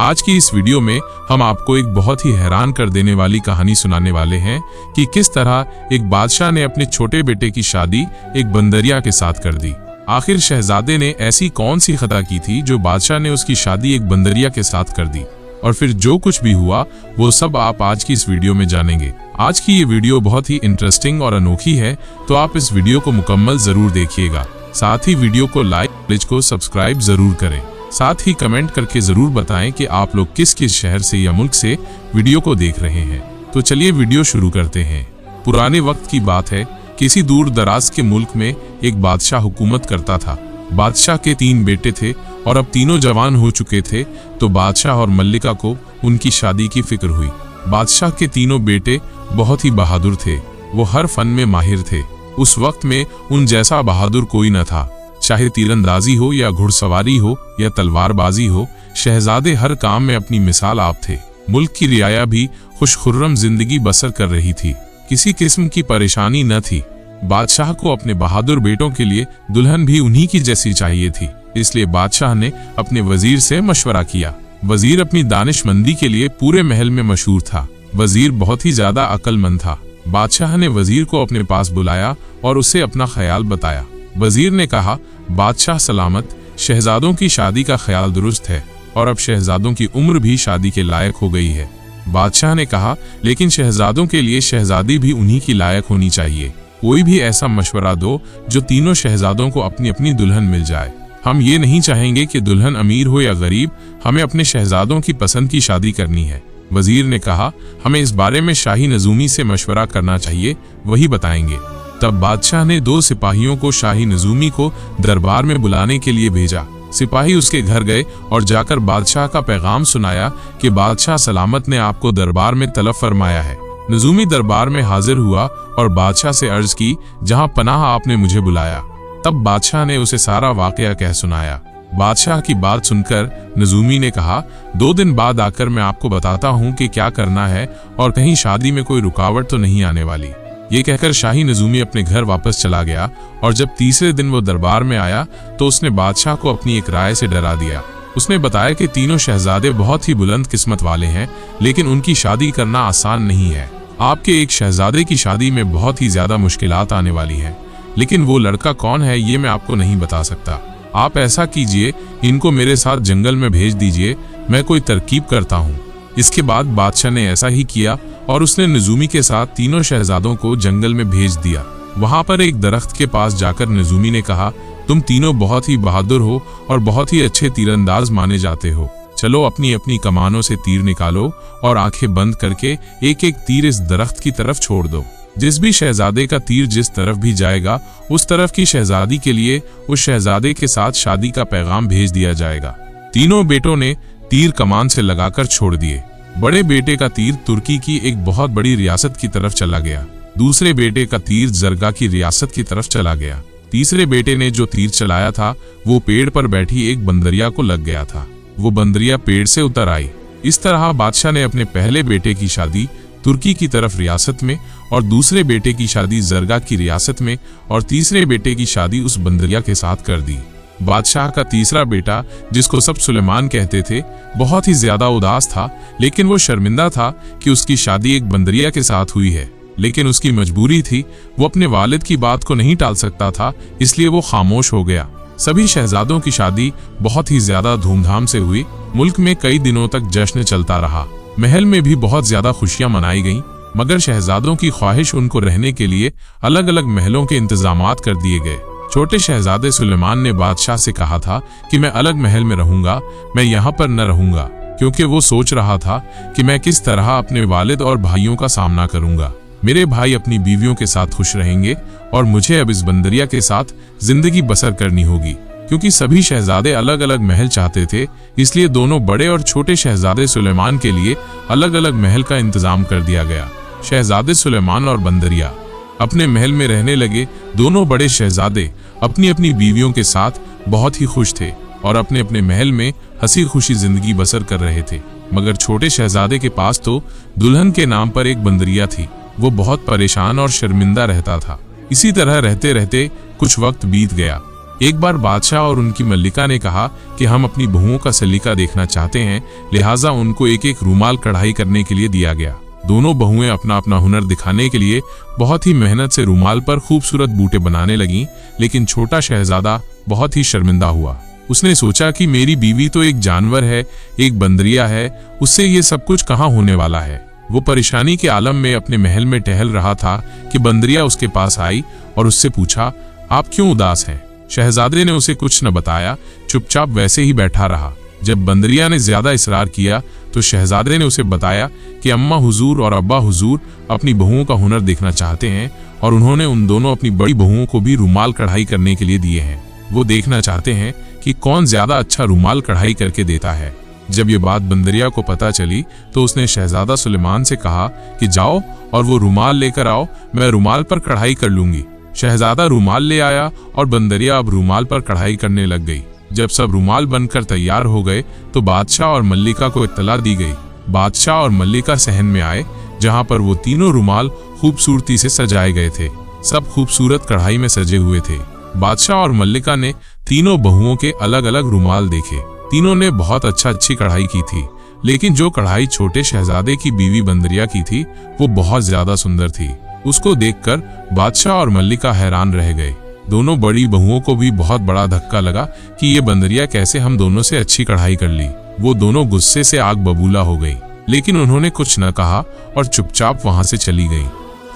आज की इस वीडियो में हम आपको एक बहुत ही हैरान कर देने वाली कहानी सुनाने वाले हैं कि किस तरह एक बादशाह ने अपने छोटे बेटे की शादी एक बंदरिया के साथ कर दी। आखिर शहजादे ने ऐसी कौन सी खता की थी जो बादशाह ने उसकी शादी एक बंदरिया के साथ कर दी, और फिर जो कुछ भी हुआ वो सब आप आज की इस वीडियो में जानेंगे। आज की ये वीडियो बहुत ही इंटरेस्टिंग और अनोखी है, तो आप इस वीडियो को मुकम्मल जरूर देखिएगा। साथ ही वीडियो को लाइक, पेज को सब्सक्राइब जरूर करें। साथ ही कमेंट करके जरूर बताएं कि आप लोग किस किस शहर से या मुल्क से वीडियो को देख रहे हैं। तो चलिए वीडियो शुरू करते हैं। पुराने वक्त की बात है, किसी दूर दराज के मुल्क में एक बादशाह हुकूमत करता था। बादशाह के 3 बेटे थे और अब तीनों जवान हो चुके थे, तो बादशाह और मल्लिका को उनकी शादी की फिक्र हुई। बादशाह के तीनों बेटे बहुत ही बहादुर थे, वो हर फन में माहिर थे। उस वक्त में उन जैसा बहादुर कोई न था, चाहे तीरंदाजी हो या घुड़सवारी हो या तलवारबाजी हो, शहजादे हर काम में अपनी मिसाल आप थे। मुल्क की रियाया भी खुशखुर्रम जिंदगी बसर कर रही थी, किसी किस्म की परेशानी न थी। बादशाह को अपने बहादुर बेटों के लिए दुल्हन भी उन्हीं की जैसी चाहिए थी, इसलिए बादशाह ने अपने वजीर से मशवरा किया। वजीर अपनी दानिशमंदी के लिए पूरे महल में मशहूर था। वजीर बहुत ही ज्यादा अक्लमंद था। बादशाह ने वजीर को अपने पास बुलाया और उसे अपना ख्याल बताया। वजीर ने कहा, बादशाह सलामत, शहजादों की शादी का ख्याल दुरुस्त है और अब शहजादों की उम्र भी शादी के लायक हो गई है। बादशाह ने कहा, लेकिन शहजादों के लिए शहजादी भी उन्हीं की लायक होनी चाहिए। कोई भी ऐसा मशवरा दो जो तीनों शहजादों को अपनी अपनी दुल्हन मिल जाए। हम ये नहीं चाहेंगे कि दुल्हन अमीर हो या गरीब, हमें अपने शहजादों की पसंद की शादी करनी है। वजीर ने कहा, हमें इस बारे में शाही नजूमी से मशवरा करना चाहिए, वही बताएंगे। तब बादशाह ने 2 सिपाहियों को शाही नजूमी को दरबार में बुलाने के लिए भेजा। सिपाही उसके घर गए और जाकर बादशाह का पैगाम सुनाया कि बादशाह सलामत ने आपको दरबार में तलब फरमाया है। नजूमी दरबार में हाजिर हुआ और बादशाह से अर्ज की, जहां पनाह आपने मुझे बुलाया। तब बादशाह ने उसे सारा वाकया कह सुनाया। बादशाह की बात सुनकर नजूमी ने कहा, 2 दिन बाद आकर मैं आपको बताता हूँ कि क्या करना है और कहीं शादी में कोई रुकावट तो नहीं आने वाली। ये कहकर शाही नजूमी अपने घर वापस चला गया और जब तीसरे दिन वो दरबार में आया तो उसने बादशाह को अपनी एक राय से डरा दिया। उसने बताया कि तीनों शहजादे बहुत ही बुलंद किस्मत वाले हैं, लेकिन उनकी शादी करना आसान नहीं है। आपके एक शहजादे की शादी में बहुत ही ज्यादा मुश्किलात आने वाली हैं, लेकिन वो लड़का कौन है ये मैं आपको नहीं बता सकता। आप ऐसा कीजिए, इनको मेरे साथ जंगल में भेज दीजिए, मैं कोई तरकीब करता हूँ। इसके बाद बादशाह ने ऐसा ही किया और उसने नजूमी के साथ तीनों शहजादों को जंगल में भेज दिया। वहां पर एक दरख्त के पास जाकर नजूमी ने कहा, तुम तीनों बहुत ही बहादुर हो और बहुत ही अच्छे तीरंदाज माने जाते हो। चलो अपनी अपनी कमानों से तीर निकालो और आंखें बंद करके एक एक तीर इस दरख्त की तरफ छोड़ दो। जिस भी शहजादे का तीर जिस तरफ भी जाएगा, उस तरफ की शहजादी के लिए उस शहजादे के साथ शादी का पैगाम भेज दिया जाएगा। तीनों बेटों ने तीर कमान से लगाकर छोड़ दिए। बड़े बेटे का तीर तुर्की की एक बहुत बड़ी रियासत की तरफ चला गया। दूसरे बेटे का तीर जरगा की रियासत की तरफ चला गया। तीसरे बेटे ने जो तीर चलाया था वो पेड़ पर बैठी एक बंदरिया को लग गया था। वो बंदरिया पेड़ से उतर आई। इस तरह बादशाह ने अपने पहले बेटे की शादी तुर्की की तरफ रियासत में और दूसरे बेटे की शादी जरगा की रियासत में और तीसरे बेटे की शादी उस बंदरिया के साथ कर दी। बादशाह का तीसरा बेटा, जिसको सब सुलेमान कहते थे, बहुत ही ज्यादा उदास था, लेकिन वो शर्मिंदा था कि उसकी शादी एक बंदरिया के साथ हुई है। लेकिन उसकी मजबूरी थी, वो अपने वालिद की बात को नहीं टाल सकता था, इसलिए वो खामोश हो गया। सभी शहजादों की शादी बहुत ही ज्यादा धूमधाम से हुई। मुल्क में कई दिनों तक जश्न चलता रहा। महल में भी बहुत ज्यादा खुशियां मनाई गईं, मगर शहजादों की ख्वाहिश उनको रहने के लिए अलग अलग महलों के इंतजामात कर दिए गए। छोटे शहजादे सुलेमान ने बादशाह से कहा था कि मैं अलग महल में रहूंगा, मैं यहाँ पर न रहूंगा, क्योंकि वो सोच रहा था कि मैं किस तरह अपने वालिद और भाइयों का सामना करूंगा। मेरे भाई अपनी बीवियों के साथ खुश रहेंगे और मुझे अब इस बंदरिया के साथ जिंदगी बसर करनी होगी। क्योंकि सभी शहजादे अलग अलग महल चाहते थे, इसलिए दोनों बड़े और छोटे शहजादे सुलेमान के लिए अलग अलग महल का इंतजाम कर दिया गया। शहजादे सुलेमान और बंदरिया अपने महल में रहने लगे। दोनों बड़े शहजादे अपनी अपनी बीवियों के साथ बहुत ही खुश थे और अपने अपने महल में हंसी खुशी जिंदगी बसर कर रहे थे। मगर छोटे शहजादे के पास तो दुल्हन के नाम पर एक बंदरिया थी। वो बहुत परेशान और शर्मिंदा रहता था। इसी तरह रहते रहते कुछ वक्त बीत गया। एक बार बादशाह और उनकी मल्लिका ने कहा कि हम अपनी बहुओं का सलीका देखना चाहते हैं, लिहाजा उनको एक एक रूमाल कढ़ाई करने के लिए दिया गया। दोनों बहुएं अपना अपना हुनर दिखाने के लिए बहुत ही मेहनत से रूमाल पर खूबसूरत बूटे बनाने लगीं, लेकिन छोटा शहजादा बहुत ही शर्मिंदा हुआ। उसने सोचा कि मेरी बीवी तो एक जानवर है, एक बंदरिया है, उससे ये सब कुछ कहाँ होने वाला है। वो परेशानी के आलम में अपने महल में टहल रहा था कि बंदरिया उसके पास आई और उससे पूछा, आप क्यों उदास हैं? शहजादे ने उसे कुछ न बताया, चुपचाप वैसे ही बैठा रहा। जब बंदरिया ने ज्यादा इसरार किया तो शहजादे ने उसे बताया कि अम्मा हुजूर और अब्बा हुजूर अपनी बहुओं का हुनर देखना चाहते हैं और उन्होंने उन दोनों अपनी बड़ी बहुओं को भी रुमाल कढ़ाई करने के लिए दिए हैं। वो देखना चाहते हैं कि कौन ज्यादा अच्छा रुमाल कढ़ाई करके देता है। जब ये बात बंदरिया को पता चली तो उसने शहजादा सुलेमान से कहा कि जाओ और वो रुमाल लेकर आओ, मैं रुमाल पर कढ़ाई कर लूंगी। शहजादा रुमाल ले आया और बंदरिया अब रुमाल पर कढ़ाई करने लग गई। जब सब रुमाल बनकर तैयार हो गए तो बादशाह और मल्लिका को इत्तला दी गई। बादशाह और मल्लिका सहन में आए, जहां पर वो तीनों रुमाल खूबसूरती से सजाए गए थे। सब खूबसूरत कढ़ाई में सजे हुए थे। बादशाह और मल्लिका ने तीनों बहुओं के अलग अलग रुमाल देखे। तीनों ने बहुत अच्छी कढ़ाई की थी, लेकिन जो कढ़ाई छोटे शहजादे की बीवी बंदरिया की थी वो बहुत ज्यादा सुंदर थी। उसको देखकर बादशाह और मल्लिका हैरान रह गए। दोनों बड़ी बहुओं को भी बहुत बड़ा धक्का लगा कि ये बंदरिया कैसे हम दोनों से अच्छी कढ़ाई कर ली। वो दोनों गुस्से से आग बबूला हो गई, लेकिन उन्होंने कुछ न कहा और चुपचाप वहां से चली गई।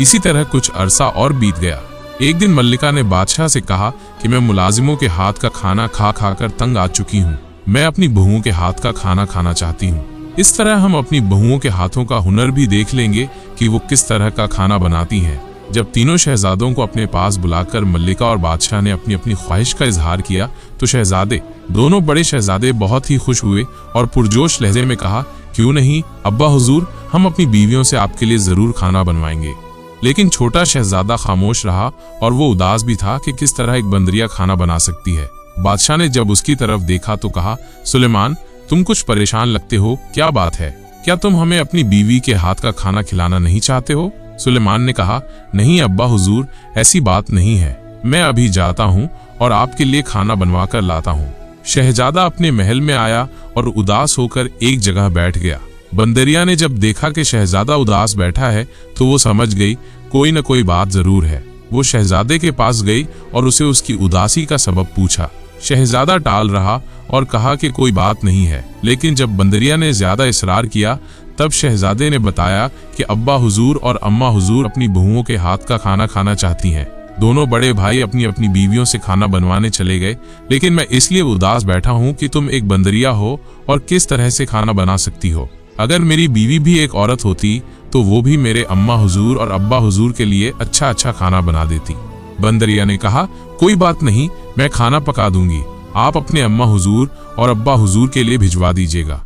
इसी तरह कुछ अरसा और बीत गया। एक दिन मल्लिका ने बादशाह से कहा कि मैं मुलाजिमों के हाथ का खाना खा खा कर तंग आ चुकी हूँ, मैं अपनी बहुओं के हाथ का खाना खाना चाहती हूँ। इस तरह हम अपनी बहुओं के हाथों का हुनर भी देख लेंगे कि वो किस तरह का खाना बनाती हैं। जब तीनों शहजादों को अपने पास बुलाकर मल्लिका और बादशाह ने अपनी अपनी ख्वाहिश का इजहार किया तो शहजादे, दोनों बड़े शहजादे बहुत ही खुश हुए और पुरजोश लहजे में कहा, क्यों नहीं अब्बा हुजूर, हम अपनी बीवियों से आपके लिए जरूर खाना बनवाएंगे। लेकिन छोटा शहजादा खामोश रहा और वो उदास भी था कि किस तरह एक बंदरिया खाना बना सकती है। बादशाह ने जब उसकी तरफ देखा तो कहा, सुलेमान, तुम कुछ परेशान लगते हो, क्या बात है? क्या तुम हमें अपनी बीवी के हाथ का खाना खिलाना नहीं चाहते हो? सुलेमान ने कहा, नहीं अब्बा हुजूर, ऐसी बात नहीं है। मैं अभी जाता हूँ और आपके लिए खाना बनवा कर लाता हूँ। शहजादा अपने महल में आया और उदास होकर एक जगह बैठ गया। बंदरिया ने जब देखा कि शहजादा उदास बैठा है तो वो समझ गई कोई न कोई बात जरूर है। वो शहजादे के पास गई और उसे उसकी उदासी का सबब पूछा। शहजादा टाल रहा और कहा कि कोई बात नहीं है, लेकिन जब बंदरिया ने ज्यादा इसरार किया तब शहजादे ने बताया कि अब्बा हुजूर और अम्मा हुजूर अपनी बहुओं के हाथ का खाना खाना चाहती हैं। दोनों बड़े भाई अपनी अपनी बीवियों से खाना बनवाने चले गए, लेकिन मैं इसलिए उदास बैठा हूँ कि तुम एक बंदरिया हो और किस तरह से खाना बना सकती हो। अगर मेरी बीवी भी एक औरत होती तो वो भी मेरे अम्मा हुजूर और अब्बा हुजूर के लिए अच्छा खाना बना देती। बंदरिया ने कहा, कोई बात नहीं, मैं खाना पका दूंगी, आप अपने अम्मा हुजूर और अब्बा हुजूर के लिए भिजवा दीजिएगा।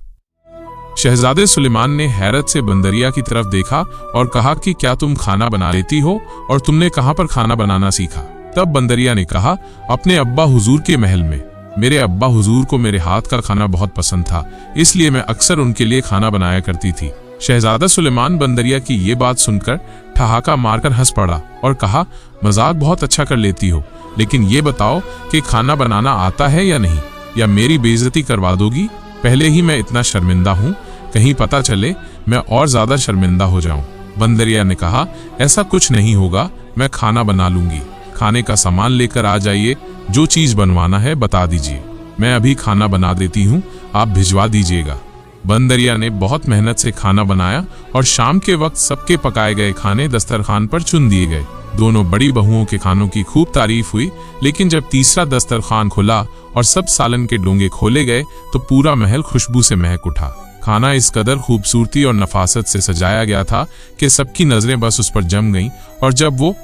शहजादे सुलेमान ने हैरत से बंदरिया की तरफ देखा और कहा कि क्या तुम खाना बना लेती हो और तुमने कहां पर खाना बनाना सीखा? तब बंदरिया ने कहा, अपने अब्बा हुजूर के महल में। मेरे अब्बा हुजूर को मेरे हाथ का खाना बहुत पसंद था, इसलिए मैं अक्सर उनके लिए खाना बनाया करती थी। शहजादा सुलेमान बंदरिया की ये बात सुनकर ठहाका मारकर हंस पड़ा और कहा, मजाक बहुत अच्छा कर लेती हो, लेकिन ये बताओ कि खाना बनाना आता है या नहीं, या मेरी बेइज्जती करवा दोगी? पहले ही मैं इतना शर्मिंदा हूँ, कहीं पता चले मैं और ज्यादा शर्मिंदा हो जाऊं। बंदरिया ने कहा, ऐसा कुछ नहीं होगा, मैं खाना बना लूंगी। खाने का सामान लेकर आ जाइए, जो चीज बनवाना है बता दीजिए, मैं अभी खाना बना देती हूँ, आप भिजवा दीजिएगा। बंदरिया ने बहुत मेहनत से खाना बनाया और शाम के वक्त सबके पकाए गए खाने दस्तरखान पर चुन दिए गए। दोनों बड़ी बहुओं के खानों की खूब तारीफ हुई, लेकिन जब तीसरा दस्तरखान खुला और सब सालन के डोंगे खोले गए तो पूरा महल खुशबू से महक उठा। खाना इस कदर खूबसूरती और नफासत से सजाया गया था कि सबकी नजरें बस उस पर जम गईं। और जब वो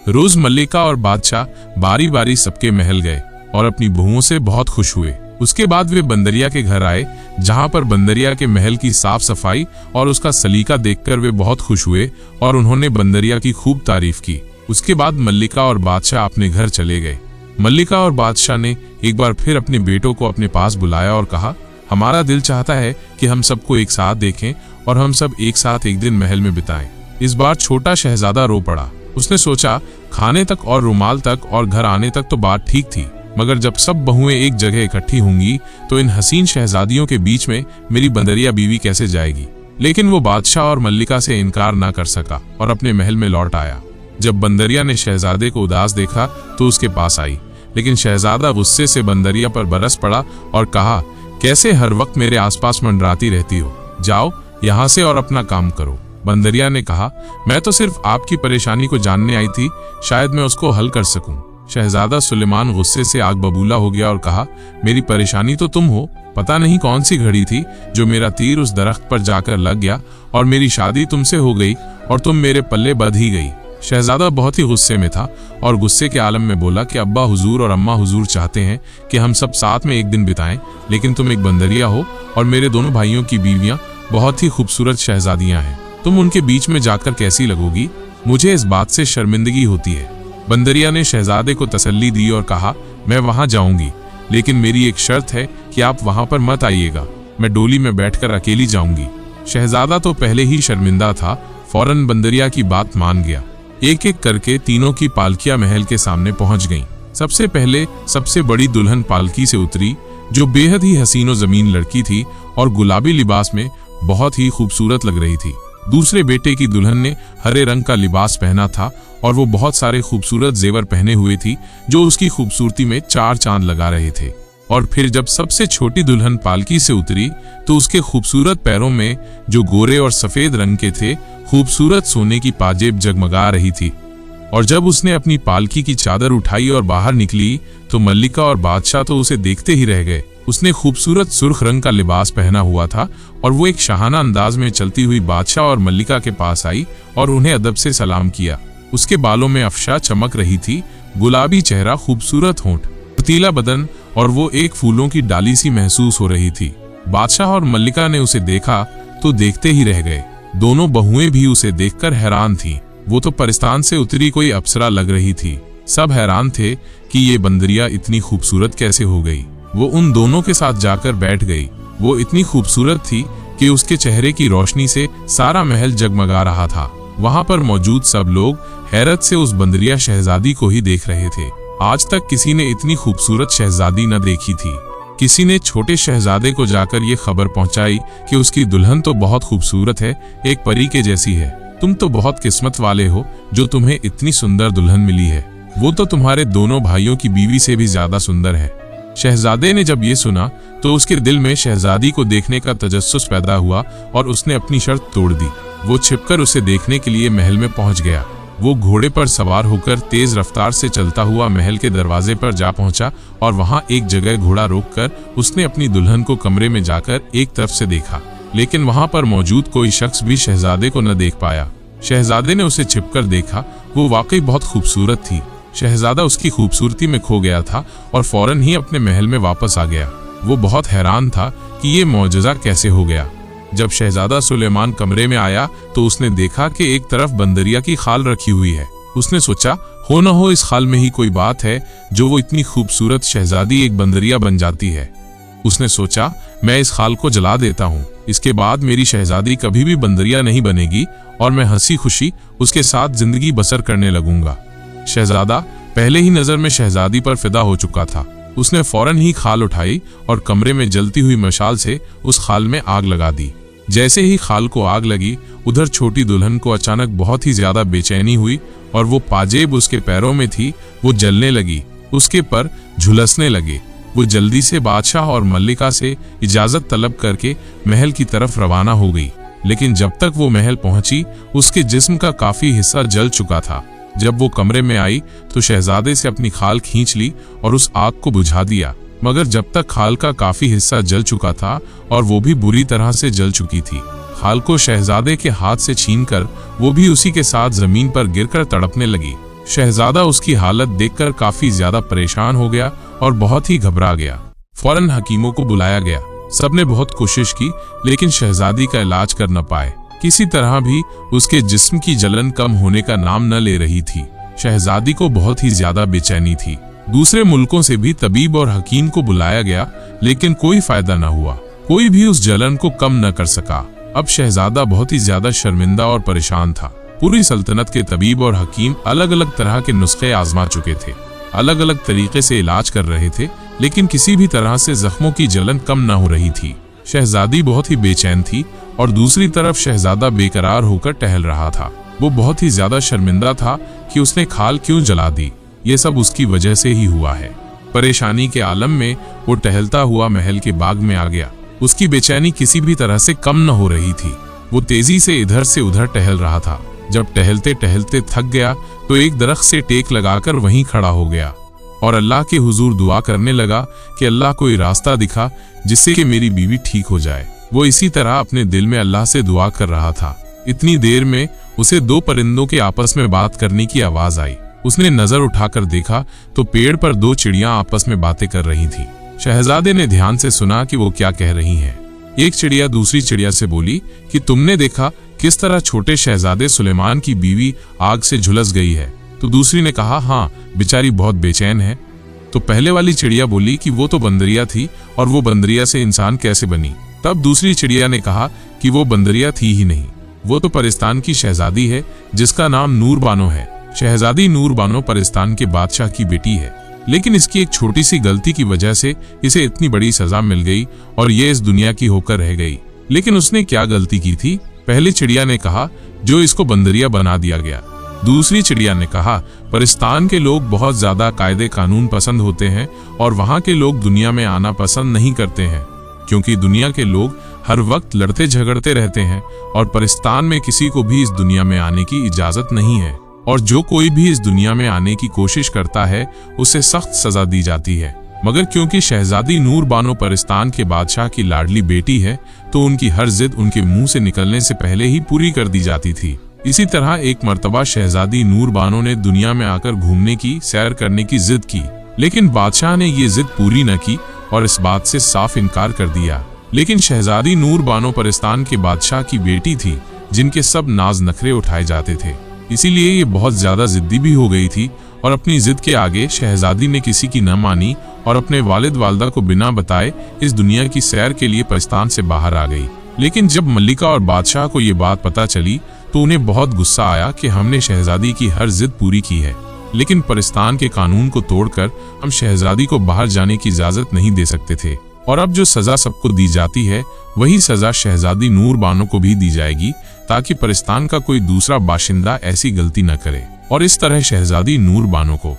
रोज मल्लिका और बादशाह बारी बारी सबके महल गए और अपनी बहुओं से बहुत खुश हुए। उसके बाद वे बंदरिया के घर आए, जहां पर बंदरिया के महल की साफ सफाई और उसका सलीका देखकर वे बहुत खुश हुए और उन्होंने बंदरिया की खूब तारीफ की। उसके बाद मल्लिका और बादशाह अपने घर चले गए। मल्लिका और बादशाह ने एक बार फिर अपने बेटों को अपने पास बुलाया और कहा, हमारा दिल चाहता है कि हम सबको एक साथ देखें और हम सब एक साथ एक दिन महल में बिताएं। इस बार छोटा शहजादा रो पड़ा। उसने सोचा, खाने तक और रुमाल तक और घर आने तक तो बात ठीक थी, मगर जब सब बहुएं एक जगह इकट्ठी होंगी तो इन हसीन शहजादियों के बीच में मेरी बंदरिया बीवी कैसे जाएगी। लेकिन वो बादशाह और मल्लिका से इनकार ना कर सका और अपने महल में लौट आया। जब बंदरिया ने शहजादे को उदास देखा तो उसके पास आई, लेकिन शहजादा गुस्से से बंदरिया पर बरस पड़ा और कहा, कैसे हर वक्त मेरे आसपास मंडराती रहती हो, जाओ यहाँ से और अपना काम करो। बंदरिया ने कहा, मैं तो सिर्फ आपकी परेशानी को जानने आई थी, शायद मैं उसको हल कर सकूं। शहजादा सुलेमान गुस्से से आग बबूला हो गया और कहा, मेरी परेशानी तो तुम हो, पता नहीं कौन सी घड़ी थी जो मेरा तीर उस दरख्त पर जाकर लग गया और मेरी शादी तुमसे हो गई और तुम मेरे पल्ले बंध ही गई। शहजादा बहुत ही गुस्से में था और गुस्से के आलम में बोला कि अब्बा हुजूर और अम्मा हुजूर चाहते हैं कि हम सब साथ में एक दिन बिताएं, लेकिन तुम एक बंदरिया हो और मेरे दोनों भाइयों की बीवियां बहुत ही खूबसूरत शहजादियां हैं, तुम उनके बीच में जाकर कैसी लगोगी, मुझे इस बात से शर्मिंदगी होती है। बंदरिया ने शहजादे को तसल्ली दी और कहा, मैं वहां जाऊंगी, लेकिन मेरी एक शर्त है कि आप वहां पर मत आइएगा, मैं डोली में बैठकर अकेली जाऊंगी। शहजादा तो पहले ही शर्मिंदा था, फौरन बंदरिया की बात मान गया। एक एक करके तीनों की पालकियां महल के सामने पहुंच गईं। सबसे पहले सबसे बड़ी दुल्हन पालकी से उतरी, जो बेहद ही हसीनो जमीन लड़की थी और गुलाबी लिबास में बहुत ही खूबसूरत लग रही थी। दूसरे बेटे की दुल्हन ने हरे रंग का लिबास पहना था और वो बहुत सारे खूबसूरत जेवर पहने हुए थी जो उसकी खूबसूरती में चार चांद लगा रहे थे। और फिर जब सबसे छोटी दुल्हन पालकी से उतरी तो उसके खूबसूरत पैरों में, जो गोरे और सफेद रंग के थे, खूबसूरत सोने की पाजेब जगमगा रही थी। और जब उसने अपनी पालकी की चादर उठाई और बाहर निकली तो मल्लिका और बादशाह तो उसे देखते ही रह गए। उसने खूबसूरत सुर्ख रंग का लिबास पहना हुआ था और वो एक शाहाना अंदाज में चलती हुई बादशाह और मल्लिका के पास आई और उन्हें अदब से सलाम किया। उसके बालों में अफशा चमक रही थी, गुलाबी चेहरा, खूबसूरत होंठ, फुर्तीला बदन और वो एक फूलों की डाली सी महसूस हो रही थी। बादशाह और मल्लिका ने उसे देखा तो देखते ही रह गए। दोनों बहुएं भी उसे देखकर हैरान थीं। वो तो परिस्तान से उतरी कोई अप्सरा लग रही थी। सब हैरान थे कि ये बंदरिया इतनी खूबसूरत कैसे हो गई। वो उन दोनों के साथ जाकर बैठ गई। वो इतनी खूबसूरत थी कि उसके चेहरे की रोशनी से सारा महल जगमगा रहा था। वहां पर मौजूद सब लोग हैरत से उस बंदरिया शहजादी को ही देख रहे थे। आज तक किसी ने इतनी खूबसूरत शहजादी न देखी थी। किसी ने छोटे शहजादे को जाकर ये खबर पहुंचाई कि उसकी दुल्हन तो बहुत खूबसूरत है, एक परी के जैसी है। तुम तो बहुत किस्मत वाले हो जो तुम्हें इतनी सुंदर दुल्हन मिली है। वो तो तुम्हारे दोनों भाइयों की बीवी से भी ज्यादा सुंदर है। शहजादे ने जब ये सुना तो उसके दिल में शहजादी को देखने का तजस्सुस पैदा हुआ और उसने अपनी शर्त तोड़ दी। वो छिपकर उसे देखने के लिए महल में पहुंच गया। वो घोड़े पर सवार होकर तेज रफ्तार से चलता हुआ महल के दरवाजे पर जा पहुंचा और वहां एक जगह घोड़ा रोककर उसने अपनी दुल्हन को कमरे में जाकर एक तरफ से देखा, लेकिन वहां पर मौजूद कोई शख्स भी शहजादे को न देख पाया। शहजादे ने उसे छिपकर देखा। वो वाकई बहुत खूबसूरत थी। शहजादा उसकी खूबसूरती में खो गया था और फौरन ही अपने महल में वापस आ गया। वो बहुत हैरान था कि ये मौजज़ा कैसे हो गया। जब शहजादा सुलेमान कमरे में आया तो उसने देखा कि एक तरफ बंदरिया की खाल रखी हुई है। उसने सोचा, हो न हो इस खाल में ही कोई बात है जो वो इतनी खूबसूरत शहजादी एक बंदरिया बन जाती है। उसने सोचा, मैं इस खाल को जला देता हूँ, इसके बाद मेरी शहजादी कभी भी बंदरिया नहीं बनेगी और मैं हंसी खुशी उसके साथ जिंदगी बसर करने लगूंगा। शहजादा पहले ही नजर में शहजादी पर फिदा हो चुका था। उसने फौरन ही खाल उठाई और कमरे में जलती हुई मशाल से उस खाल में आग लगा दी। जैसे ही खाल को आग लगी, उधर छोटी दुल्हन को अचानक बहुत ही ज्यादा बेचैनी हुई और वो पाजेब उसके पैरों में थी, वो जलने लगी, उसके पर झुलसने लगे। वो जल्दी से बादशाह और मल्लिका से इजाजत तलब करके महल की तरफ रवाना हो गई। लेकिन जब तक वो महल पहुंची, उसके जिस्म का काफी हिस्सा जल चुका था। जब वो कमरे में आई तो शहजादे से अपनी खाल खींच ली और उस आग को बुझा दिया। मगर जब तक खाल का काफी हिस्सा जल चुका था और वो भी बुरी तरह से जल चुकी थी। खाल को शहजादे के हाथ से छीनकर वो भी उसी के साथ जमीन पर गिरकर तड़पने लगी। शहजादा उसकी हालत देखकर काफी ज्यादा परेशान हो गया और बहुत ही घबरा गया। फौरन हकीमों को बुलाया गया। सबने बहुत कोशिश की लेकिन शहजादी का इलाज कर न पाए। किसी तरह भी उसके जिस्म की जलन कम होने का नाम न ले रही थी। शहजादी को बहुत ही ज्यादा बेचैनी थी। दूसरे मुल्कों से भी तबीब और हकीम को बुलाया गया लेकिन कोई फायदा न हुआ। कोई भी उस जलन को कम न कर सका। अब शहजादा बहुत ही ज्यादा शर्मिंदा और परेशान था। पूरी सल्तनत के तबीब और हकीम अलग अलग तरह के नुस्खे आजमा चुके थे। अलग अलग तरीके से इलाज कर रहे थे, लेकिन किसी भी तरह से जख्मों की जलन कम न हो रही थी। शहजादी बहुत ही बेचैन थी और दूसरी तरफ शहजादा बेकरार होकर टहल रहा था। वो बहुत ही ज्यादा शर्मिंदा था कि उसने खाल क्यों जला दी। ये सब उसकी वजह से ही हुआ है। परेशानी के आलम में वो टहलता हुआ महल के बाग में आ गया। उसकी बेचैनी किसी भी तरह से कम न हो रही थी। वो तेजी से इधर से उधर टहल रहा था। जब टहलते टहलते थक गया तो एक दरख्त से टेक लगाकर वहीं खड़ा हो गया और अल्लाह के हुजूर दुआ करने लगा कि अल्लाह कोई रास्ता दिखा जिससे कि मेरी बीवी ठीक हो जाए। वो इसी तरह अपने दिल में अल्लाह से दुआ कर रहा था। इतनी देर में उसे दो परिंदों के आपस में बात करने की आवाज आई। उसने नजर उठाकर देखा तो पेड़ पर दो चिड़ियां आपस में बातें कर रही थीं। शहजादे ने ध्यान से सुना कि वो क्या कह रही हैं। एक चिड़िया दूसरी चिड़िया से बोली कि तुमने देखा किस तरह छोटे शहजादे सुलेमान की बीवी आग से झुलस गई है। तो दूसरी ने कहा, हाँ, बेचारी बहुत बेचैन है। तो पहले वाली चिड़िया बोली कि वो तो बंदरिया थी और वो बंदरिया से इंसान कैसे बनी। तब दूसरी चिड़िया ने कहा कि वो बंदरिया थी ही नहीं, वो तो परिस्तान की शहजादी है जिसका नाम नूर बानो है। शहजादी नूर बानो परिस्तान के बादशाह की बेटी है, लेकिन इसकी एक छोटी सी गलती की वजह से इसे इतनी बड़ी सजा मिल गई और ये इस दुनिया की होकर रह गई। लेकिन उसने क्या गलती की थी? पहली चिड़िया ने कहा, जो इसको बंदरिया बना दिया गया। दूसरी चिड़िया ने कहा, परिस्तान के लोग बहुत ज्यादा कायदे कानून पसंद होते हैं और वहाँ के लोग दुनिया में आना पसंद नहीं करते हैं, क्योंकि दुनिया के लोग हर वक्त लड़ते झगड़ते रहते हैं और परिस्तान में किसी को भी इस दुनिया में आने की इजाजत नहीं है और जो कोई भी इस दुनिया में आने की कोशिश करता है उसे सख्त सजा दी जाती है। मगर क्योंकि शहजादी नूर बानो परिस्तान के बादशाह की लाडली बेटी है तो उनकी हर जिद उनके मुंह से निकलने से पहले ही पूरी कर दी जाती थी। इसी तरह एक मर्तबा शहजादी नूर बानो ने दुनिया में आकर घूमने की, सैर करने की जिद की, लेकिन बादशाह ने ये जिद पूरी न की और इस बात से साफ इनकार कर दिया। लेकिन शहजादी नूर बानो परिस्तान के बादशाह की बेटी थी जिनके सब नाज नखरे उठाए जाते थे, इसीलिए ये बहुत ज्यादा जिद्दी भी हो गई थी और अपनी जिद के आगे शहजादी ने किसी की न मानी और अपने वालिद वालदा को बिना बताए इस दुनिया की सैर के लिए परिस्तान से बाहर आ गई। लेकिन जब मल्लिका और बादशाह को ये बात पता चली तो उन्हें बहुत गुस्सा आया कि हमने शहजादी की हर जिद पूरी की है, लेकिन परिस्तान के कानून को तोड़कर हम शहजादी को बाहर जाने की इजाजत नहीं दे सकते थे और अब जो सजा सबको दी जाती है वही सजा शहजादी नूर बानो को भी दी जाएगी, ताकि परिस्तान का कोई दूसरा बाशिंदा ऐसी गलती न करे। और इस तरह शहजादी नूर बानो को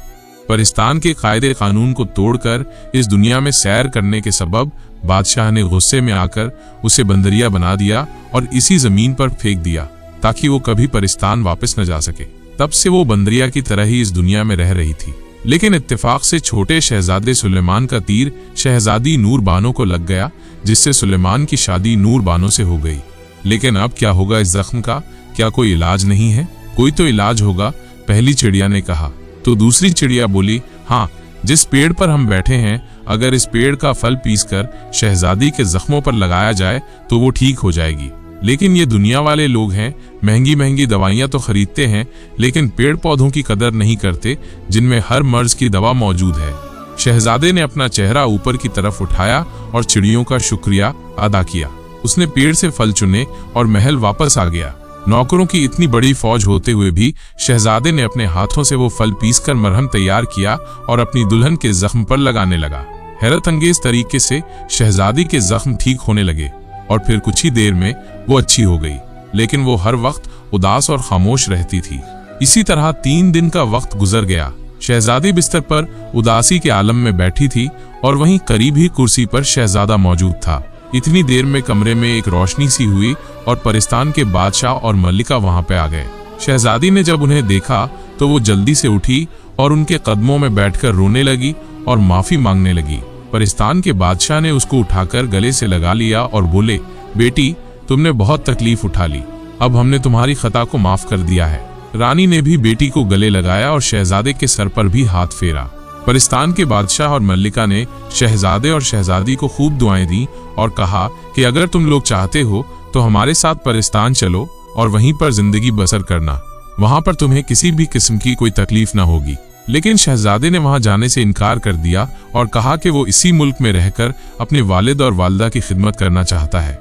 परिस्तान के कायदे कानून को तोड़कर इस दुनिया में सैर करने के सबब बादशाह ने गुस्से में आकर उसे बंदरिया बना दिया और इसी जमीन पर फेंक दिया ताकि वो कभी परिस्तान वापस न जा सके। तब से वो बंदरिया की तरह ही इस दुनिया में रह रही थी। लेकिन इत्तेफाक से छोटे शहजादे सुलेमान का तीर शहजादी नूर बानो को लग गया, जिससे सुलेमान की शादी नूर बानो से हो गई। लेकिन अब क्या होगा इस जख्म का? क्या कोई इलाज नहीं है? कोई तो इलाज होगा, पहली चिड़िया ने कहा। तो दूसरी चिड़िया बोली, हाँ, जिस पेड़ पर हम बैठे हैं अगर इस पेड़ का फल पीसकर शहजादी के जख्मों पर लगाया जाए तो वो ठीक हो जाएगी। लेकिन ये दुनिया वाले लोग हैं, महंगी महंगी दवाइयाँ तो खरीदते हैं लेकिन पेड़ पौधों की कदर नहीं करते जिनमें हर मर्ज की दवा मौजूद है। शहजादे ने अपना चेहरा ऊपर की तरफ उठाया और चिड़ियों का शुक्रिया अदा किया। उसने पेड़ से फल चुने और महल वापस आ गया। नौकरों की इतनी बड़ी फौज होते हुए भी शहजादे ने अपने हाथों से वो फल पीसकर मरहम तैयार किया और अपनी दुल्हन के जख्म पर लगाने लगा। हैरत अंगेज तरीके से शहजादी के जख्म ठीक होने लगे और फिर कुछ ही देर में वो अच्छी हो गई, लेकिन वो हर वक्त उदास और खामोश रहती थी। इसी तरह 3 दिन का वक्त गुजर गया। शहजादी बिस्तर पर उदासी के आलम में बैठी थी और वहीं करीब ही कुर्सी पर शहजादा मौजूद था। इतनी देर में कमरे में एक रोशनी सी हुई और परिस्तान के बादशाह और मल्लिका वहां पे आ गए। शहजादी ने जब उन्हें देखा तो वो जल्दी से उठी और उनके कदमों में बैठकर रोने लगी और माफी मांगने लगी। परिस्तान के बादशाह ने उसको उठाकर गले से लगा लिया और बोले, बेटी, तुमने बहुत तकलीफ उठा ली, अब हमने तुम्हारी खता को माफ कर दिया है। रानी ने भी बेटी को गले लगाया और शहजादे के सर पर भी हाथ फेरा। परिस्तान के बादशाह और मल्लिका ने शहजादे और शहजादी को खूब दुआएं दी और कहा कि अगर तुम लोग चाहते हो तो हमारे साथ परिस्तान चलो और वहीं पर जिंदगी बसर करना, वहां पर तुम्हें किसी भी किस्म की कोई तकलीफ ना होगी। लेकिन शहजादे ने वहां जाने से इनकार कर दिया और कहा कि वो इसी मुल्क में रहकर अपने वालिद और वालदा की खिदमत करना चाहता है।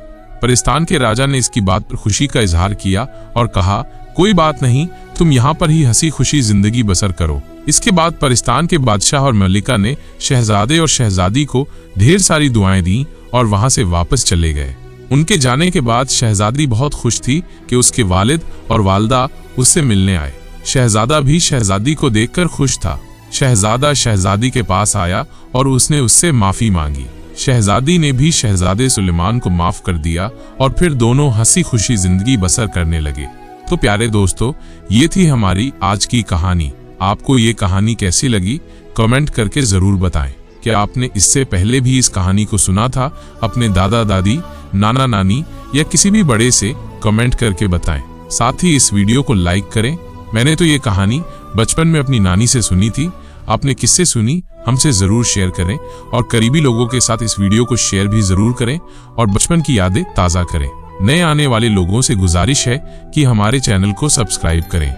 परिस्तान के राजा ने इसकी बात पर खुशी का इजहार किया और कहा, कोई बात नहीं, तुम यहाँ पर ही हंसी खुशी जिंदगी बसर करो। इसके बाद परिस्तान के बादशाह और मलिका ने शहजादे और शहजादी को ढेर सारी दुआएं दी और वहां से वापस चले गए। उनके जाने के बाद शहजादी बहुत खुश थी कि उसके वालिद और वालदा उससे मिलने आए। शहजादा भी शहजादी को देखकर खुश था। शहजादा शहजादी के पास आया और उसने उससे माफी मांगी। शहजादी ने भी शहजादे सुलेमान को माफ कर दिया और फिर दोनों हंसी खुशी जिंदगी बसर करने लगे। तो प्यारे दोस्तों, ये थी हमारी आज की कहानी। आपको ये कहानी कैसी लगी कमेंट करके जरूर बताएं। क्या आपने इससे पहले भी इस कहानी को सुना था? अपने दादा दादी, नाना नानी या किसी भी बड़े से कमेंट करके बताएं। साथ ही इस वीडियो को लाइक करें। मैंने तो ये कहानी बचपन में अपनी नानी से सुनी थी। आपने किससे सुनी हमसे जरूर शेयर करें और करीबी लोगों के साथ इस वीडियो को शेयर भी जरूर करें और बचपन की यादें ताज़ा करें। नए आने वाले लोगों से गुजारिश है कि हमारे चैनल को सब्सक्राइब करें।